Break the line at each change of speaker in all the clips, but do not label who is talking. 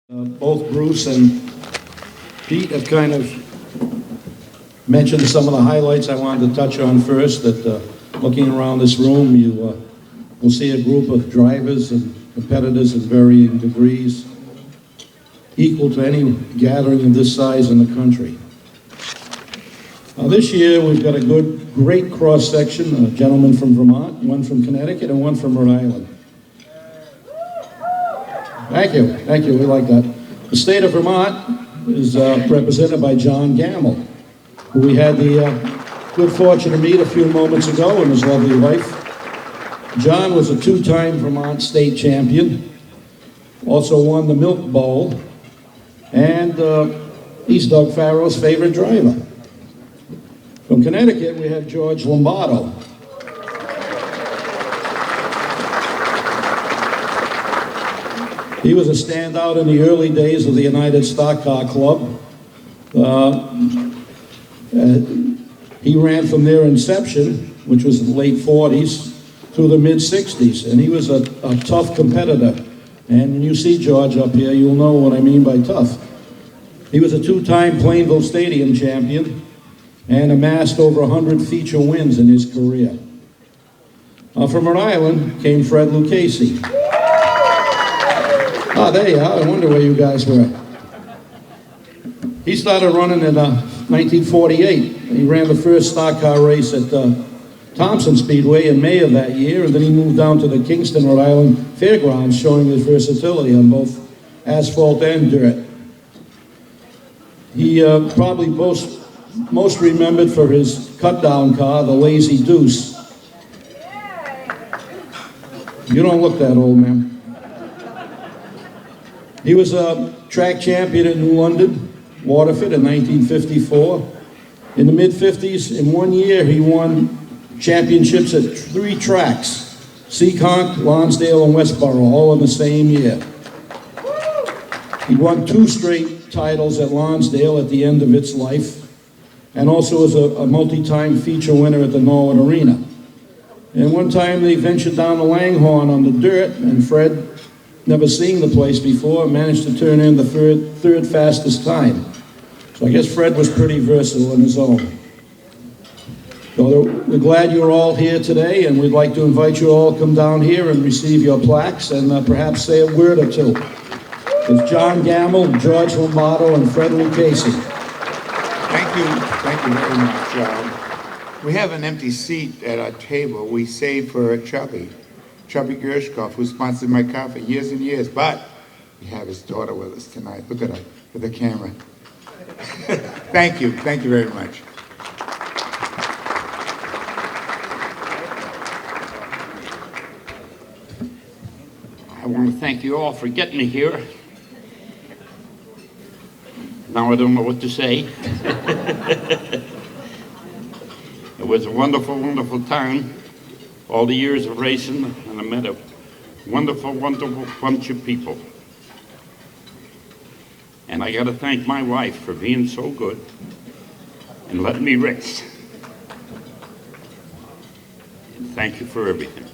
Both Bruce and Pete have kind of mentioned some of the highlights I wanted to touch on first. That looking around this room, you will see a group of drivers and competitors in varying degrees, equal to any gathering of this size in the country. This year we've got a great cross-section, a gentleman from Vermont, one from Connecticut, and one from Rhode Island. Thank you, we like that. The state of Vermont is represented by John Gammell, who we had the good fortune to meet a few moments ago in his lovely wife. John was a two-time Vermont state champion, also won the Milk Bowl, and he's Doug Farrell's favorite driver. From Connecticut, we have George Lombardo. He was a standout in the early days of the United Stock Car Club. He ran from their inception, which was in the late 40s, through the mid-60s, and he was a tough competitor. And when you see George up here, you'll know what I mean by tough. He was a two-time Plainville Stadium champion and amassed over 100 feature wins in his career. From Rhode Island came Fred Luchesi. Ah, there you are. I wonder where you guys were. He started running in 1948. He ran the first stock car race at Thompson Speedway in May of that year, and then he moved down to the Kingston, Rhode Island Fairgrounds, showing his versatility on both asphalt and dirt. He probably most remembered for his cut-down car, the Lazy Deuce. You don't look that old, man. He was a track champion in New London, Waterford in 1954. In the mid-50s, in 1 year, he won championships at 3 tracks, Seekonk, Lonsdale, and Westboro, all in the same year. He won 2 straight titles at Lonsdale at the end of its life, and also was a multi-time feature winner at the Norwood Arena. And one time they ventured down the Langhorne on the dirt, and Fred, never seeing the place before, managed to turn in the third fastest time. So I guess Fred was pretty versatile in his own. So we're glad you're all here today, and we'd like to invite you all to come down here and receive your plaques and perhaps say a word or two. It's John Gammell, George Lombardo, and Fred Luchesi.
Thank you very much. We have an empty seat at our table we saved for Chubby Gershkoff, who sponsored my car for years and years, but we have his daughter with us tonight. Look at her with the camera. Thank you very much.
I want to thank you all for getting me here. Now I don't know what to say. It was a wonderful, wonderful time. All the years of racing, and I met a wonderful, wonderful bunch of people. And I got to thank my wife for being so good and letting me race. And thank you for everything.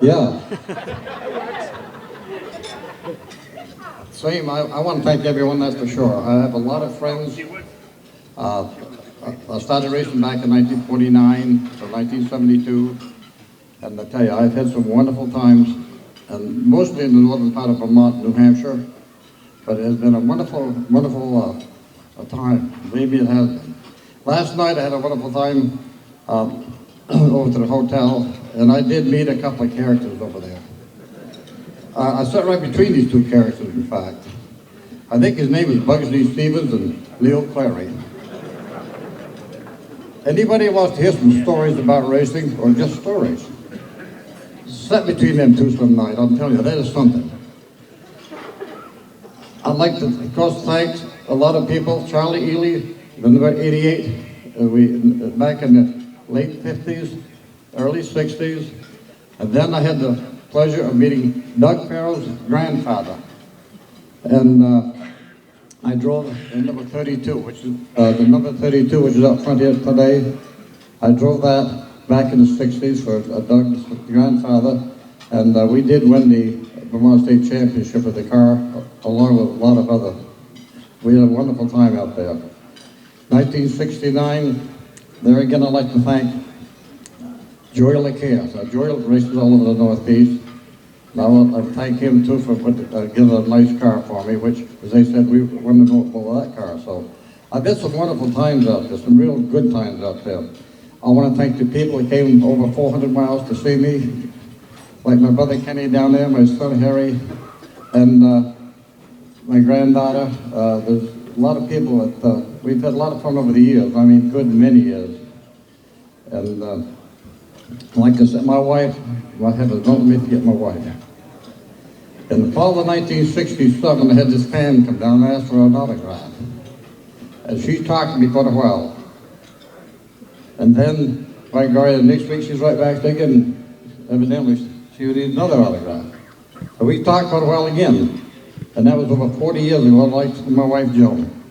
Yeah. Same. I want to thank everyone, that's for sure. I have a lot of friends. I started racing back in 1949 to 1972. And I tell you, I've had some wonderful times, and mostly in the northern part of Vermont, New Hampshire. But it has been a wonderful, wonderful time. Believe me, it has been. Last night I had a wonderful time over to the hotel, and I did meet a couple of characters over there. I sat right between these 2 characters, in fact. I think his name is Bugsy Stevens and Leo Clary. Anybody wants to hear some stories about racing, or just stories, sat between them 2 some night, I'll tell you, that is something. I'd like to, of course, thank a lot of people. Charlie Ely, in about 88, back in the late 50s, early 60s, and then I had the pleasure of meeting Doug Farrell's grandfather, And I drove the number 32, which is the number 32, which is up front here today. I drove that back in the 60s for Doug's grandfather, and we did win the Vermont State Championship with the car, along with a lot of other. We had a wonderful time out there. 1969, there again I'd like to thank Joy LeCare. Joy races all over the Northeast. Now I thank him too for giving a nice car for me, which, as they said, we won the vote for that car. So I've had some wonderful times out there, some real good times out there. I want to thank the people that came over 400 miles to see me, like my brother Kenny down there, my son Harry, and my granddaughter. There's a lot of people that we've had a lot of fun over the years. I mean, good many years. And like I said, my wife, my heavens, don't let me forget my wife. In the fall of 1967, I had this fan come down and ask for an autograph. And she talked to me quite a while. And then, by golly, the next week she's right back there again. Evidently, she would need another autograph. So we talked quite a while again. And that was over 40 years ago, like my wife, Joan.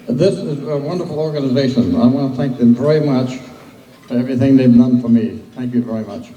This is a wonderful organization. I want to thank them very much for everything they've done for me. Thank you very much.